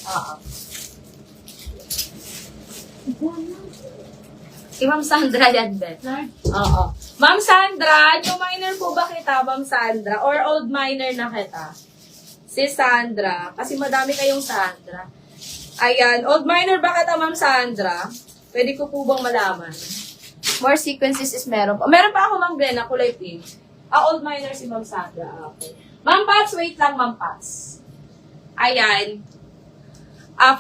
Oo. Si Ma'am Sandra yan din. Oo. Ma'am Sandra, new minor po ba kita, Ma'am Sandra? Or old minor na kita? Si Sandra. Kasi madami kayong Sandra. Ayan. Old minor ba kita, Ma'am Sandra? Pwede ko po bang malaman? More sequences is meron pa. Meron pa ako, Ma'am Glenna, kulay pink. Old minor si Ma'am Sandra. Okay. Ma'am Pats, wait lang, Ma'am Pats. Ayan.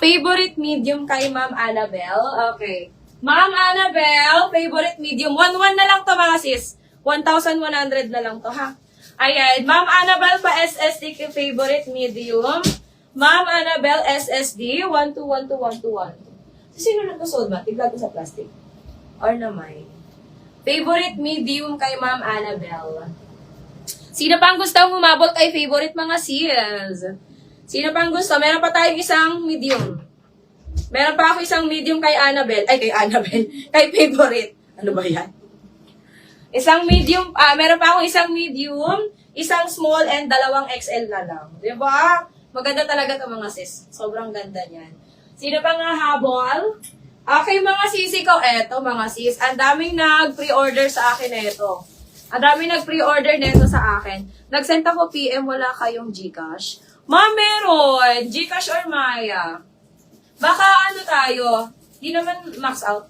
Favorite medium kay Ma'am Annabelle. Okay. Ma'am Annabelle, favorite medium. 1-1 na lang to mga sis. 1,100 na lang to, ha? Ayan. Ma'am Annabelle pa SSD kay favorite medium. Ma'am Annabelle SSD. 1-2-1-2-1-2-1. Sino na to sold ba? Tigla ko sa plastic. Or na may. Favorite medium kay Ma'am Annabelle. Sino pang gusto umabot kay favorite mga sis? Sino pang gusto? Meron pa tayong isang medium. Meron pa ako isang medium kay Annabelle. Ay, kay Annabelle. Kay favorite. Ano ba yan? Isang medium. Meron pa akong isang medium, isang small, and 2 XL na lang. Diba? Maganda talaga ito mga sis. Sobrang ganda niyan. Sino pa nga habol? Okay, mga sisi ko. Eto, mga sis. Ang daming nag-pre-order sa akin neto. Ang daming nag-pre-order neto sa akin. Nag-send ako PM, wala kayong Gcash. Ma'am, meron. Gcash or Maya. Baka ano tayo, di naman max out.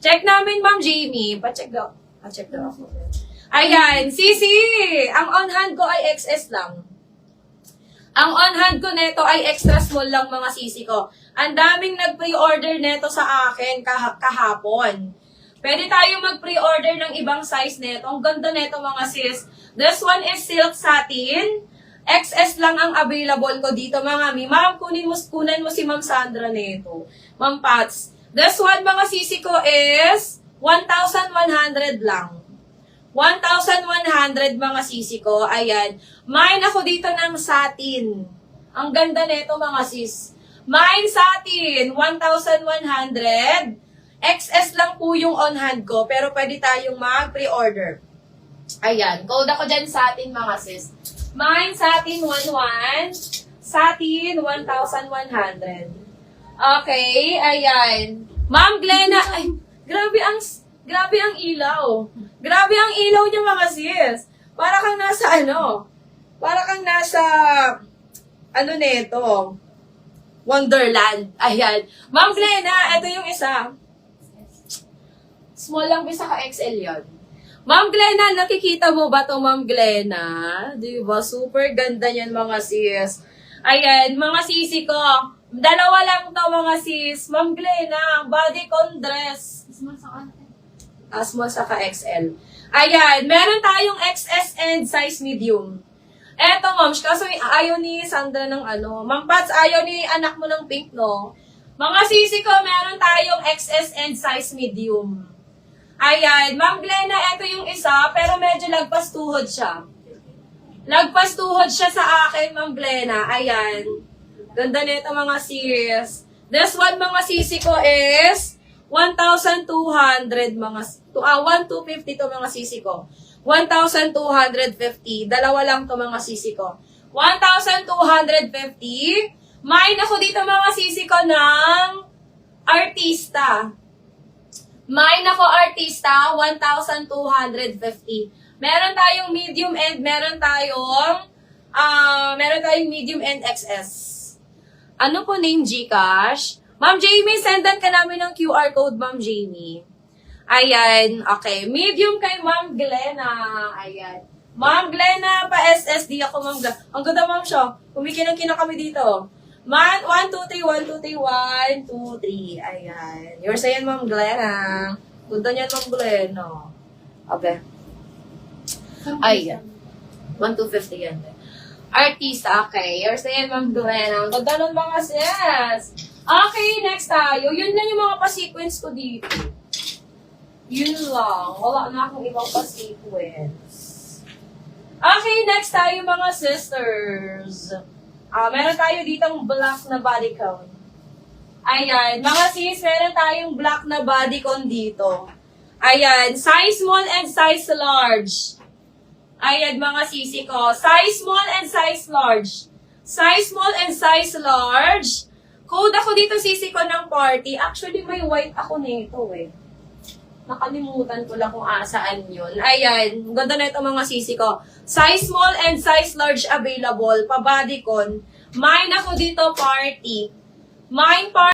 Check namin, Ma'am Jamie. Pa-check daw. Pa-check daw ako. Ayan, Sisi! Ang on-hand ko ay XS lang. Ang on-hand ko neto ay extra small lang, mga sisi ko. Ang daming nag-pre-order neto sa akin kahapon. Pwede tayo mag-pre-order ng ibang size neto. Ang ganda neto, mga sis. This one is silk satin. XS lang ang available ko dito, mga mi. Ma'am, kunan mo si Ma'am Sandra nito. Ma'am Pats. This one, mga sisi ko, is 1,100 lang. 1,100, mga sisi ko. Ayan. Mine ako dito ng satin. Ang ganda nito, mga sis. Mine satin, 1,100. XS lang po yung on-hand ko, pero pwede tayong mag-pre-order. Ayan. Code ako dyan satin, mga sis. Mine, satin 1,1. Satin, 1,100. Okay, ayan. Ma'am Glenna, ay, grabe ang ilaw. Grabe ang ilaw niya, mga sis. Para kang nasa neto? Wonderland. Ayan. Ma'am Glenna, ito yung isa. Small lang, bisa ka XL yun. Ma'am Glenna, nakikita mo ba to, Ma'am Glenna? Diba? Super ganda niyan, mga sis. Ayan, mga sisi ko. 2 lang to, mga sis. Ma'am Glenna, bodycon dress. Small saka XL. Ayan, meron tayong XS and size medium. Eto, ma'am, kaso ayaw ni Sandra ng ano. Ma'am Pats, ayaw ni anak mo ng pink, no? Mga sisi ko, meron tayong XS and size medium. Ayan, Ma'am Glenna, ito yung isa, pero medyo lagpas tuhod siya. Lagpas tuhod siya sa akin, Ma'am Glenna. Ayan. Ganda nito, mga sis. This one, mga sisi ko, is 1,200, 1,250 to, mga sisi ko. 1,250. 2 lang to, mga sisi ko. 1,250. Mine ako dito, mga sisi ko, ng artista. Mine ako, artista, 1,250. Meron tayong medium and meron tayong medium and XS. Ano po name, Gcash? Ma'am Jamie, sendan ka namin ng QR code, Ma'am Jamie. Ayan, okay. Medium kay Ma'am Glenna. Ayan. Ma'am Glenna, pa SSD ako, Ma'am Glenna. Ang ganda, Ma'am siya. Kumikinang-kina kami dito. 1, 2, 3, 1, 2, 3, 1, 2, 3. Ayan. Yours ayan, Ma'am Glenna. Ganda niyan, Ma'am Glenna. Okay. Ayan. 1,250 yan. Artista, okay. Yours ayan, Ma'am Glenna. Ang ganda nun, mga sis. Okay, next tayo. Yun na yung mga pa-sequence ko dito. Yun lang. Wala na akong ibang pa-sequence. Okay, next tayo, mga sisters. Meron tayo ditong black na bodycon. Ayan. Mga sis, meron tayong black na bodycon dito. Ayan. Size small and size large. Ayan, mga sisi ko. Size small and size large. Size small and size large. Code ako dito, sisi ko, ng party. Actually, may white ako nito eh. Nakalimutan ko lang kung asaan yun. Ayan, ganda na ito, mga sisi ko. Size small and size large available. Pa-bodycon. Mine ako dito, party. Mine party.